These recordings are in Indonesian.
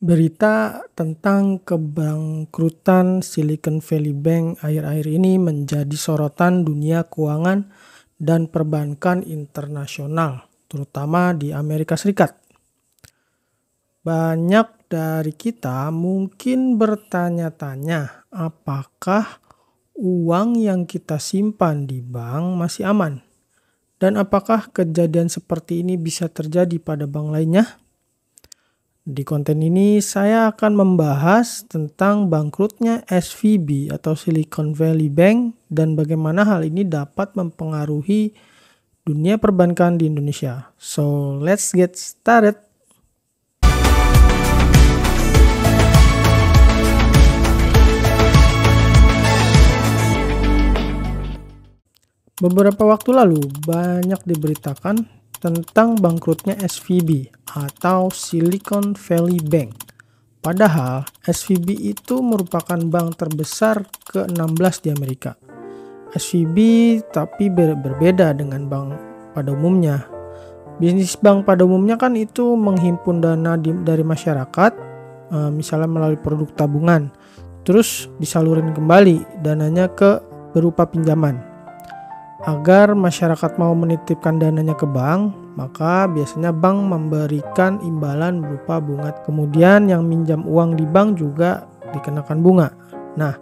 Berita tentang kebangkrutan Silicon Valley Bank akhir-akhir ini menjadi sorotan dunia keuangan dan perbankan internasional, terutama di Amerika Serikat. Banyak dari kita mungkin bertanya-tanya, apakah uang yang kita simpan di bank masih aman? Dan apakah kejadian seperti ini bisa terjadi pada bank lainnya? Di konten ini saya akan membahas tentang bangkrutnya SVB atau Silicon Valley Bank dan bagaimana hal ini dapat mempengaruhi dunia perbankan di Indonesia. So, let's get started. Beberapa waktu lalu banyak diberitakan tentang bangkrutnya SVB atau Silicon Valley Bank. Padahal SVB itu merupakan bank terbesar ke-16 di Amerika. SVB tapi berbeda dengan bank pada umumnya. Bisnis bank pada umumnya kan itu menghimpun dana dari masyarakat, misalnya melalui produk tabungan, terus disalurin kembali dananya berupa pinjaman. Agar masyarakat mau menitipkan dananya ke bank, maka biasanya bank memberikan imbalan berupa bunga. Kemudian yang minjam uang di bank juga dikenakan bunga. Nah,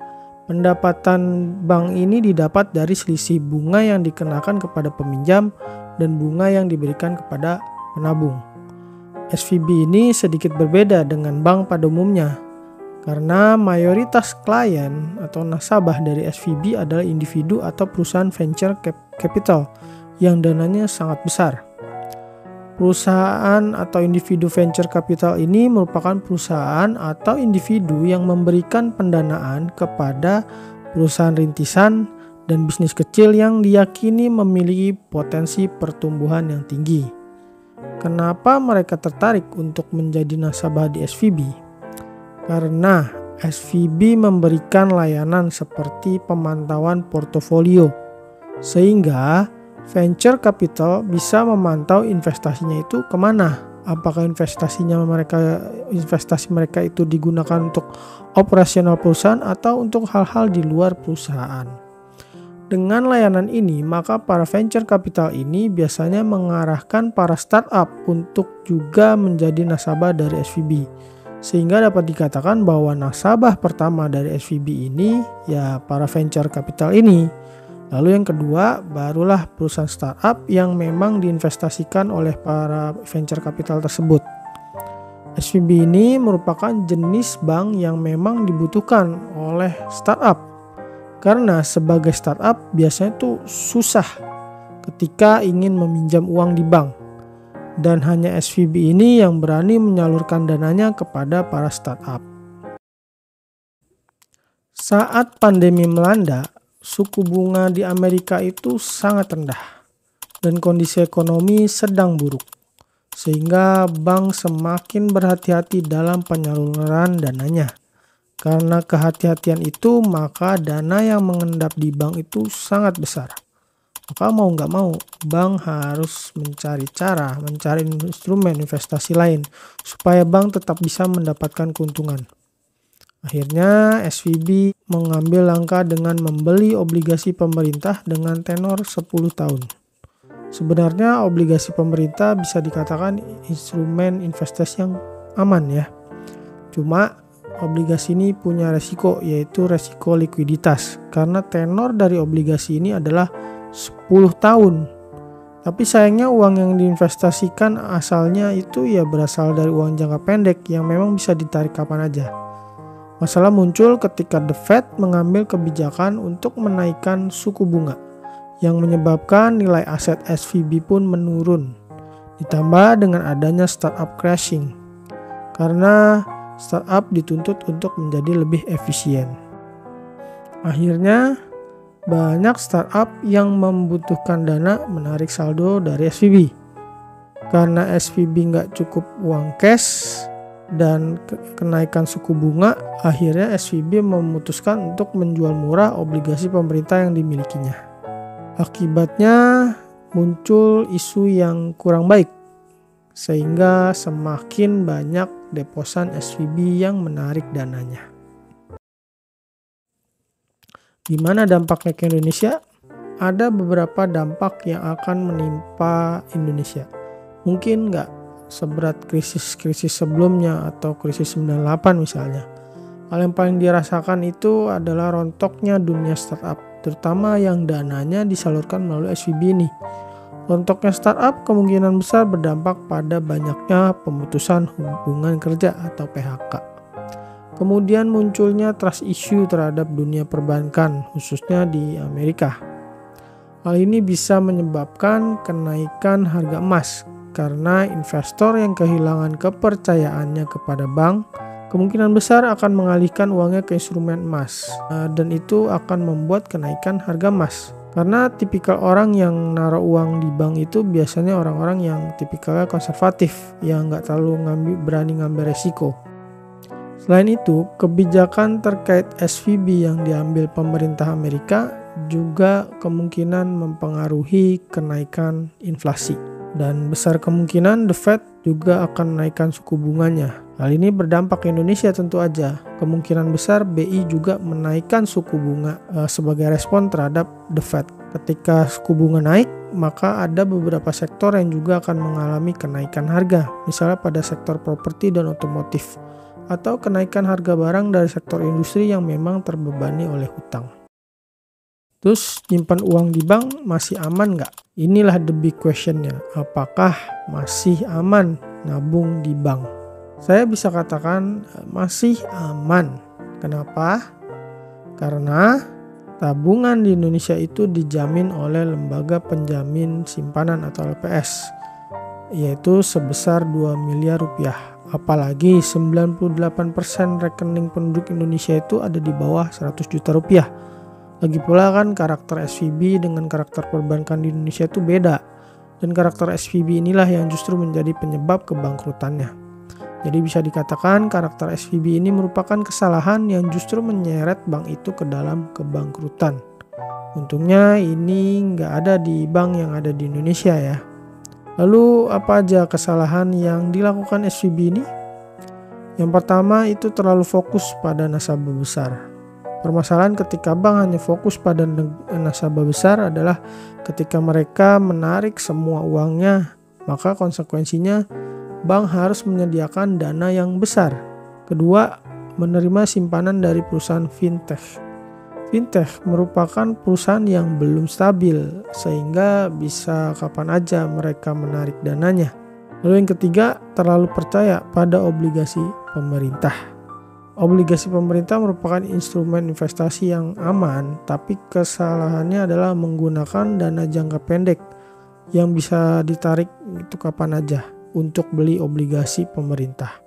pendapatan bank ini didapat dari selisih bunga yang dikenakan kepada peminjam dan bunga yang diberikan kepada penabung. SVB ini sedikit berbeda dengan bank pada umumnya, karena mayoritas klien atau nasabah dari SVB adalah individu atau perusahaan venture capital yang dananya sangat besar. Perusahaan atau individu venture capital ini merupakan perusahaan atau individu yang memberikan pendanaan kepada perusahaan rintisan dan bisnis kecil yang diyakini memiliki potensi pertumbuhan yang tinggi. Kenapa mereka tertarik untuk menjadi nasabah di SVB? Karena SVB memberikan layanan seperti pemantauan portofolio, sehingga venture capital bisa memantau investasinya itu kemana. Apakah investasi mereka itu digunakan untuk operasional perusahaan atau untuk hal-hal di luar perusahaan. Dengan layanan ini, maka para venture capital ini biasanya mengarahkan para startup untuk juga menjadi nasabah dari SVB. Sehingga dapat dikatakan bahwa nasabah pertama dari SVB ini ya para venture capital ini. Lalu yang kedua barulah perusahaan startup yang memang diinvestasikan oleh para venture capital tersebut. SVB ini merupakan jenis bank yang memang dibutuhkan oleh startup. Karena sebagai startup biasanya itu susah ketika ingin meminjam uang di bank. Dan hanya SVB ini yang berani menyalurkan dananya kepada para startup. Saat pandemi melanda, suku bunga di Amerika itu sangat rendah dan kondisi ekonomi sedang buruk. Sehingga bank semakin berhati-hati dalam penyaluran dananya. Karena kehati-hatian itu, maka dana yang mengendap di bank itu sangat besar. Maka mau nggak mau, bank harus mencari instrumen investasi lain supaya bank tetap bisa mendapatkan keuntungan. Akhirnya SVB mengambil langkah dengan membeli obligasi pemerintah dengan tenor 10 tahun. Sebenarnya obligasi pemerintah bisa dikatakan instrumen investasi yang aman ya. Cuma obligasi ini punya resiko, yaitu resiko likuiditas. Karena tenor dari obligasi ini adalah 10 tahun. Tapi sayangnya uang yang diinvestasikan asalnya itu ya berasal dari uang jangka pendek yang memang bisa ditarik kapan aja. Masalah muncul ketika The Fed mengambil kebijakan untuk menaikkan suku bunga yang menyebabkan nilai aset SVB pun menurun. Ditambah dengan adanya startup crashing. Karena startup dituntut untuk menjadi lebih efisien. Akhirnya banyak startup yang membutuhkan dana menarik saldo dari SVB. Karena SVB nggak cukup uang cash dan kenaikan suku bunga, akhirnya SVB memutuskan untuk menjual murah obligasi pemerintah yang dimilikinya. Akibatnya muncul isu yang kurang baik sehingga semakin banyak deposan SVB yang menarik dananya. Gimana dampaknya ke Indonesia? Ada beberapa dampak yang akan menimpa Indonesia. Mungkin nggak seberat krisis-krisis sebelumnya atau krisis 98 misalnya. Hal yang paling dirasakan itu adalah rontoknya dunia startup, terutama yang dananya disalurkan melalui SVB ini. Rontoknya startup kemungkinan besar berdampak pada banyaknya pemutusan hubungan kerja atau PHK. Kemudian munculnya trust issue terhadap dunia perbankan, khususnya di Amerika. Hal ini bisa menyebabkan kenaikan harga emas karena investor yang kehilangan kepercayaannya kepada bank kemungkinan besar akan mengalihkan uangnya ke instrumen emas, dan itu akan membuat kenaikan harga emas. Karena tipikal orang yang naruh uang di bank itu biasanya orang-orang yang tipikalnya konservatif, yang nggak terlalu berani ngambil resiko. Selain itu, kebijakan terkait SVB yang diambil pemerintah Amerika juga kemungkinan mempengaruhi kenaikan inflasi. Dan besar kemungkinan The Fed juga akan menaikkan suku bunganya. Hal ini berdampak ke Indonesia tentu aja. Kemungkinan besar BI juga menaikkan suku bunga sebagai respon terhadap The Fed. Ketika suku bunga naik, maka ada beberapa sektor yang juga akan mengalami kenaikan harga. Misalnya pada sektor properti dan otomotif. Atau kenaikan harga barang dari sektor industri yang memang terbebani oleh hutang. Terus nyimpan uang di bank masih aman nggak? Inilah the big questionnya. Apakah masih aman nabung di bank? Saya bisa katakan masih aman. Kenapa? Karena tabungan di Indonesia itu dijamin oleh Lembaga Penjamin Simpanan atau LPS, yaitu sebesar 2 miliar rupiah. Apalagi 98% rekening penduduk Indonesia itu ada di bawah 100 juta rupiah. Lagi pula kan karakter SVB dengan karakter perbankan di Indonesia itu beda. Dan karakter SVB inilah yang justru menjadi penyebab kebangkrutannya. Jadi bisa dikatakan karakter SVB ini merupakan kesalahan yang justru menyeret bank itu ke dalam kebangkrutan. Untungnya ini nggak ada di bank yang ada di Indonesia ya. Lalu apa aja kesalahan yang dilakukan SVB ini? Yang pertama itu terlalu fokus pada nasabah besar. Permasalahan ketika bank hanya fokus pada nasabah besar adalah ketika mereka menarik semua uangnya, maka konsekuensinya bank harus menyediakan dana yang besar. Kedua, menerima simpanan dari perusahaan fintech. Fintech merupakan perusahaan yang belum stabil sehingga bisa kapan aja mereka menarik dananya. Lalu yang ketiga, terlalu percaya pada obligasi pemerintah. Obligasi pemerintah merupakan instrumen investasi yang aman, tapi kesalahannya adalah menggunakan dana jangka pendek yang bisa ditarik itu kapan aja untuk beli obligasi pemerintah.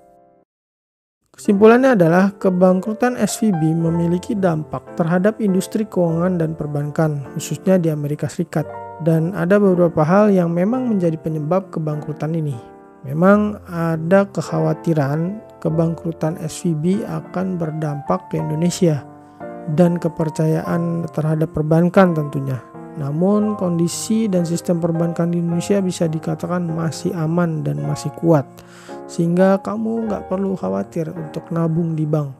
Kesimpulannya adalah kebangkrutan SVB memiliki dampak terhadap industri keuangan dan perbankan, khususnya di Amerika Serikat. Dan ada beberapa hal yang memang menjadi penyebab kebangkrutan ini. Memang ada kekhawatiran kebangkrutan SVB akan berdampak ke Indonesia dan kepercayaan terhadap perbankan tentunya. Namun kondisi dan sistem perbankan di Indonesia bisa dikatakan masih aman dan masih kuat. Sehingga kamu nggak perlu khawatir untuk nabung di bank.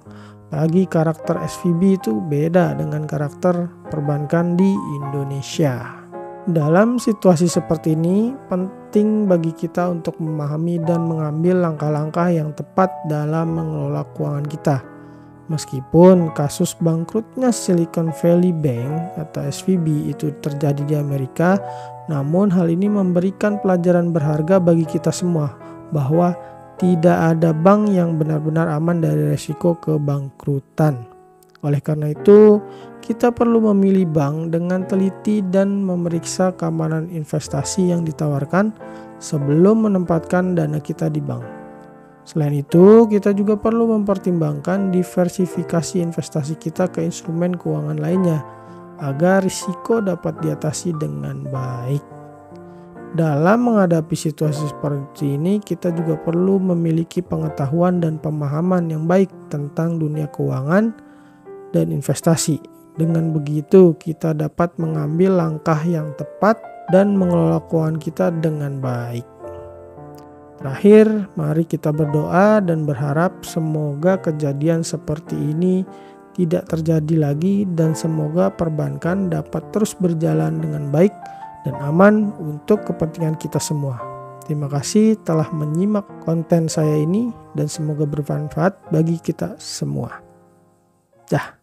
Apalagi karakter SVB itu beda dengan karakter perbankan di Indonesia. Dalam situasi seperti ini, penting bagi kita untuk memahami dan mengambil langkah-langkah yang tepat dalam mengelola keuangan kita. Meskipun kasus bangkrutnya Silicon Valley Bank atau SVB itu terjadi di Amerika, namun hal ini memberikan pelajaran berharga bagi kita semua bahwa tidak ada bank yang benar-benar aman dari resiko kebangkrutan. Oleh karena itu, kita perlu memilih bank dengan teliti dan memeriksa keamanan investasi yang ditawarkan sebelum menempatkan dana kita di bank. Selain itu, kita juga perlu mempertimbangkan diversifikasi investasi kita ke instrumen keuangan lainnya agar risiko dapat diatasi dengan baik. Dalam menghadapi situasi seperti ini, kita juga perlu memiliki pengetahuan dan pemahaman yang baik tentang dunia keuangan dan investasi. Dengan begitu, kita dapat mengambil langkah yang tepat dan mengelola keuangan kita dengan baik. Terakhir, mari kita berdoa dan berharap semoga kejadian seperti ini tidak terjadi lagi dan semoga perbankan dapat terus berjalan dengan baik dan aman untuk kepentingan kita semua. Terima kasih telah menyimak konten saya ini dan semoga bermanfaat bagi kita semua. Dah.